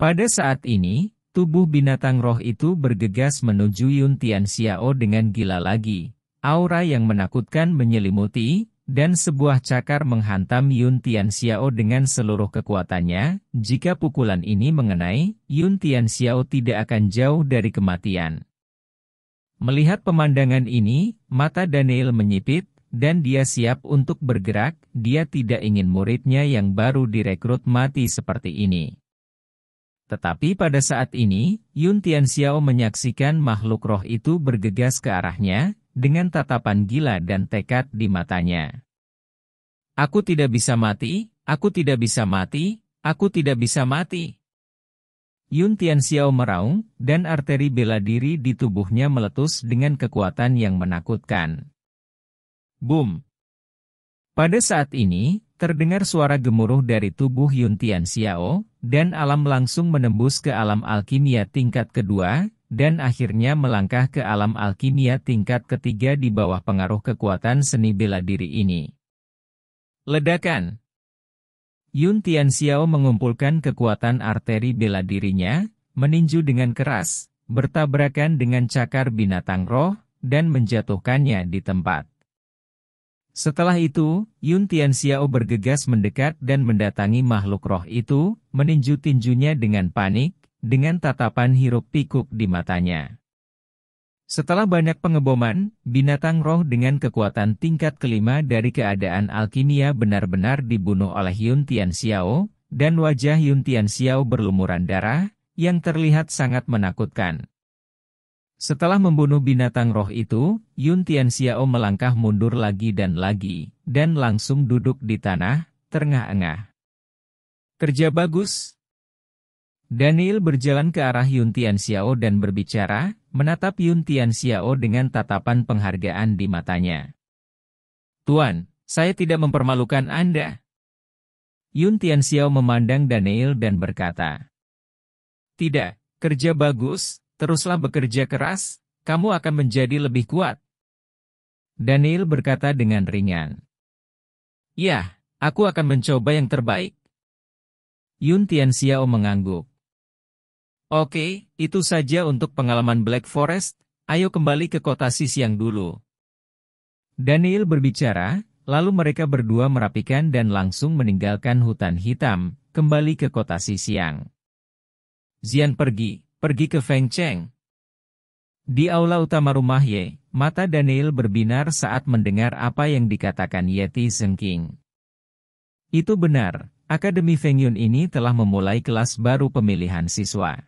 Pada saat ini, tubuh binatang roh itu bergegas menuju Yun Tianxiao dengan gila lagi. Aura yang menakutkan menyelimuti, dan sebuah cakar menghantam Yun Tianxiao dengan seluruh kekuatannya. Jika pukulan ini mengenai, Yun Tianxiao tidak akan jauh dari kematian. Melihat pemandangan ini, mata Daniel menyipit, dan dia siap untuk bergerak. Dia tidak ingin muridnya yang baru direkrut mati seperti ini. Tetapi pada saat ini, Yun Tianxiao menyaksikan makhluk roh itu bergegas ke arahnya, dengan tatapan gila dan tekad di matanya. Aku tidak bisa mati, aku tidak bisa mati, aku tidak bisa mati. Yun Tianxiao meraung, dan arteri bela diri di tubuhnya meletus dengan kekuatan yang menakutkan. Boom! Pada saat ini, terdengar suara gemuruh dari tubuh Yun Tianxiao, dan alam langsung menembus ke alam alkimia tingkat kedua, dan akhirnya melangkah ke alam alkimia tingkat ketiga di bawah pengaruh kekuatan seni bela diri ini. Ledakan. Yun Tianxiao mengumpulkan kekuatan arteri bela dirinya, meninju dengan keras, bertabrakan dengan cakar binatang roh, dan menjatuhkannya di tempat. Setelah itu, Yun Tianxiao bergegas mendekat dan mendatangi makhluk roh itu, meninju tinjunya dengan panik, dengan tatapan hiruk-pikuk di matanya. Setelah banyak pengeboman, binatang roh dengan kekuatan tingkat kelima dari keadaan alkimia benar-benar dibunuh oleh Yun Tianxiao, dan wajah Yun Tianxiao berlumuran darah, yang terlihat sangat menakutkan. Setelah membunuh binatang roh itu, Yun Tianxiao melangkah mundur lagi, dan langsung duduk di tanah, terengah-engah. Kerja bagus. Daniel berjalan ke arah Yun Tianxiao dan berbicara, menatap Yun Tianxiao dengan tatapan penghargaan di matanya. Tuan, saya tidak mempermalukan Anda. Yun Tianxiao memandang Daniel dan berkata, tidak, kerja bagus. Teruslah bekerja keras, kamu akan menjadi lebih kuat. Daniel berkata dengan ringan. Ya, aku akan mencoba yang terbaik. Yun Tianxiao mengangguk. Oke, itu saja untuk pengalaman Black Forest, ayo kembali ke kota Xisiang dulu. Daniel berbicara, lalu mereka berdua merapikan dan langsung meninggalkan hutan hitam, kembali ke kota Xisiang. Xian pergi ke Feng Cheng. Di aula utama rumah Ye, mata Daniel berbinar saat mendengar apa yang dikatakan Yeti Zengking. Itu benar, Akademi Feng Yun ini telah memulai kelas baru pemilihan siswa.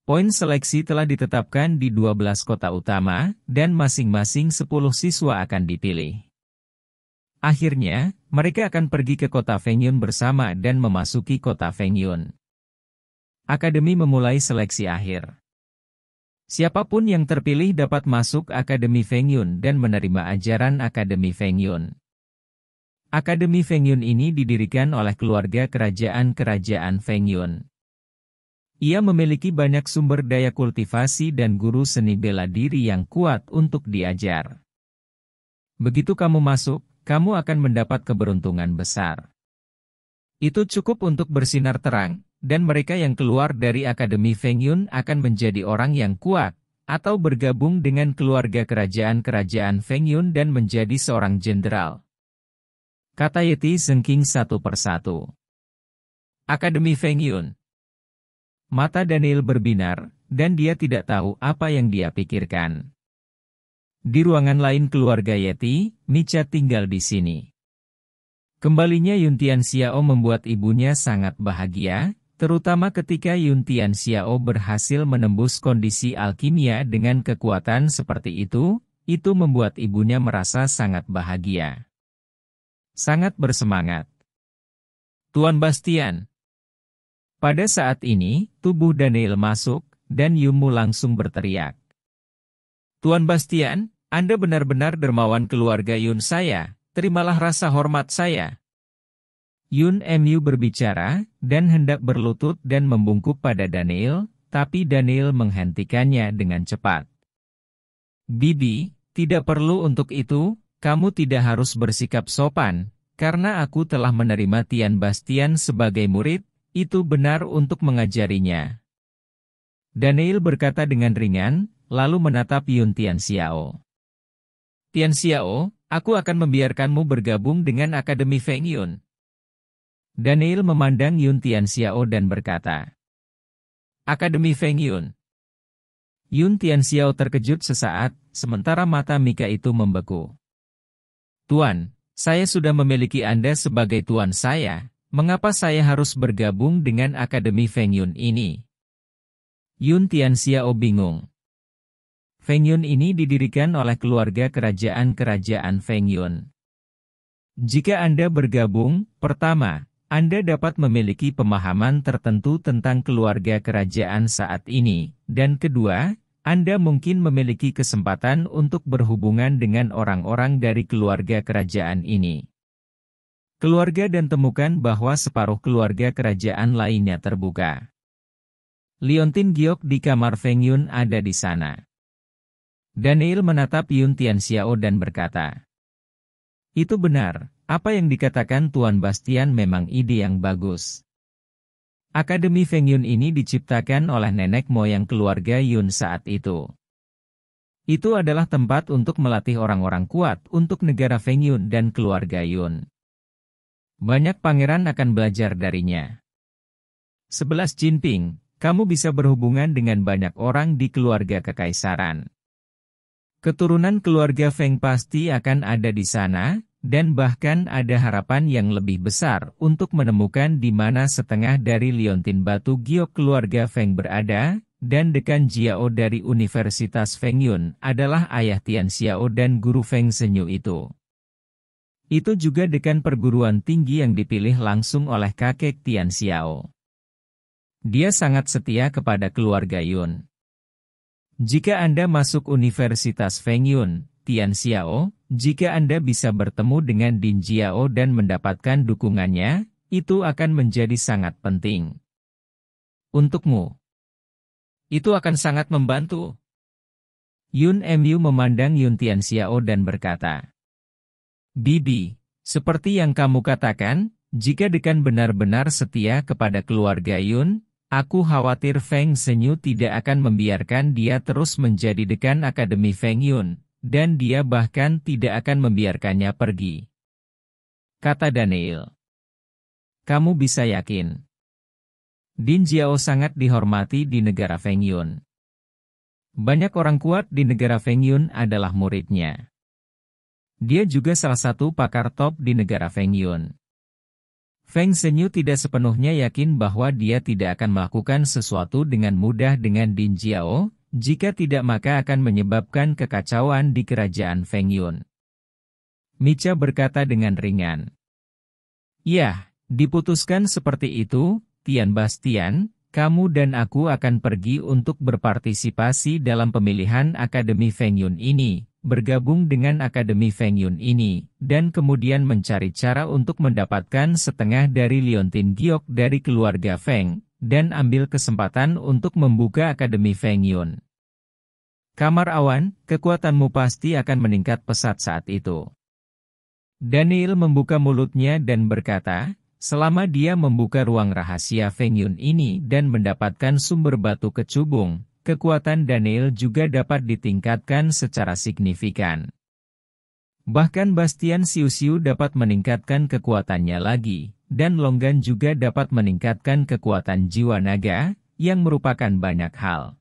Poin seleksi telah ditetapkan di 12 kota utama, dan masing-masing 10 siswa akan dipilih. Akhirnya, mereka akan pergi ke kota Feng Yun bersama dan memasuki kota Feng Yun. Akademi memulai seleksi akhir. Siapapun yang terpilih dapat masuk Akademi Feng Yun dan menerima ajaran Akademi Feng Yun. Akademi Feng Yun ini didirikan oleh keluarga kerajaan Feng Yun. Ia memiliki banyak sumber daya kultivasi dan guru seni bela diri yang kuat untuk diajar. Begitu kamu masuk, kamu akan mendapat keberuntungan besar. Itu cukup untuk bersinar terang, dan mereka yang keluar dari Akademi Feng Yun akan menjadi orang yang kuat, atau bergabung dengan keluarga kerajaan-kerajaan Feng Yun dan menjadi seorang jenderal. Kata Yeti Zengking satu persatu. Akademi Feng Yun. Mata Daniel berbinar, dan dia tidak tahu apa yang dia pikirkan. Di ruangan lain keluarga Yeti, Micha tinggal di sini. Kembalinya Yun Tianxiao membuat ibunya sangat bahagia, terutama ketika Yun Tianxiao berhasil menembus kondisi alkimia dengan kekuatan seperti itu membuat ibunya merasa sangat bahagia. Sangat bersemangat. Tuan Bastian. Pada saat ini, tubuh Daniel masuk, dan Yumu langsung berteriak. Tuan Bastian, Anda benar-benar dermawan keluarga Yun saya. Terimalah rasa hormat saya. Yun Mu berbicara, dan hendak berlutut dan membungkuk pada Daniel, tapi Daniel menghentikannya dengan cepat. Bibi, tidak perlu untuk itu, kamu tidak harus bersikap sopan, karena aku telah menerima Tian Bastian sebagai murid, itu benar untuk mengajarinya. Daniel berkata dengan ringan, lalu menatap Yun Tianxiao. Tianxiao, aku akan membiarkanmu bergabung dengan Akademi Feng Yun. Daniel memandang Yun Tianxiao dan berkata, Akademi Feng Yun. Yun Tianxiao terkejut sesaat, sementara mata Mika itu membeku. Tuan, saya sudah memiliki Anda sebagai tuan saya, mengapa saya harus bergabung dengan Akademi Feng Yun ini? Yun Tianxiao bingung. Feng Yun ini didirikan oleh keluarga kerajaan-kerajaan Feng Yun. Jika Anda bergabung, pertama, Anda dapat memiliki pemahaman tertentu tentang keluarga kerajaan saat ini, dan kedua, Anda mungkin memiliki kesempatan untuk berhubungan dengan orang-orang dari keluarga kerajaan ini. Keluarga dan temukan bahwa separuh keluarga kerajaan lainnya terbuka. Liontin Giok di kamar Feng Yun ada di sana. Daniel menatap Yun Tianxiao dan berkata, itu benar, apa yang dikatakan Tuan Bastian memang ide yang bagus. Akademi Feng Yun ini diciptakan oleh nenek moyang keluarga Yun saat itu. Itu adalah tempat untuk melatih orang-orang kuat untuk negara Feng Yun dan keluarga Yun. Banyak pangeran akan belajar darinya. 11 Jinping, kamu bisa berhubungan dengan banyak orang di keluarga kekaisaran. Keturunan keluarga Feng pasti akan ada di sana, dan bahkan ada harapan yang lebih besar untuk menemukan di mana setengah dari liontin batu giok keluarga Feng berada, dan dekan Jiao dari Universitas Feng Yun adalah ayah Tianxiao dan guru Feng Shenyu itu. Itu juga dekan perguruan tinggi yang dipilih langsung oleh kakek Tianxiao. Dia sangat setia kepada keluarga Yun. Jika Anda masuk Universitas Feng Yun, Tianxiao, jika Anda bisa bertemu dengan Din Jiao dan mendapatkan dukungannya, itu akan menjadi sangat penting. Untukmu. Itu akan sangat membantu. Yun Mu memandang Yun Tianxiao dan berkata, Bibi, seperti yang kamu katakan, jika dekan benar-benar setia kepada keluarga Yun, aku khawatir Feng Shenyu tidak akan membiarkan dia terus menjadi dekan Akademi Feng Yun, dan dia bahkan tidak akan membiarkannya pergi. Kata Daniel. Kamu bisa yakin. Din Jiao sangat dihormati di negara Feng Yun. Banyak orang kuat di negara Feng Yun adalah muridnya. Dia juga salah satu pakar top di negara Feng Yun. Feng Shenyu tidak sepenuhnya yakin bahwa dia tidak akan melakukan sesuatu dengan mudah dengan Din Jiao, jika tidak maka akan menyebabkan kekacauan di kerajaan Feng Yun. Micha berkata dengan ringan. Ya, diputuskan seperti itu, Tian Bastian, kamu dan aku akan pergi untuk berpartisipasi dalam pemilihan Akademi Feng Yun ini, bergabung dengan Akademi Feng Yun ini, dan kemudian mencari cara untuk mendapatkan setengah dari liontin giok dari keluarga Feng, dan ambil kesempatan untuk membuka Akademi Feng Yun. Kamar awan, kekuatanmu pasti akan meningkat pesat saat itu. Daniel membuka mulutnya dan berkata, Selama dia membuka ruang rahasia Feng Yun ini dan mendapatkan sumber batu kecubung, kekuatan Daniel juga dapat ditingkatkan secara signifikan. Bahkan Bastian Xiu Xiu dapat meningkatkan kekuatannya lagi, dan Longgan juga dapat meningkatkan kekuatan jiwa naga, yang merupakan banyak hal.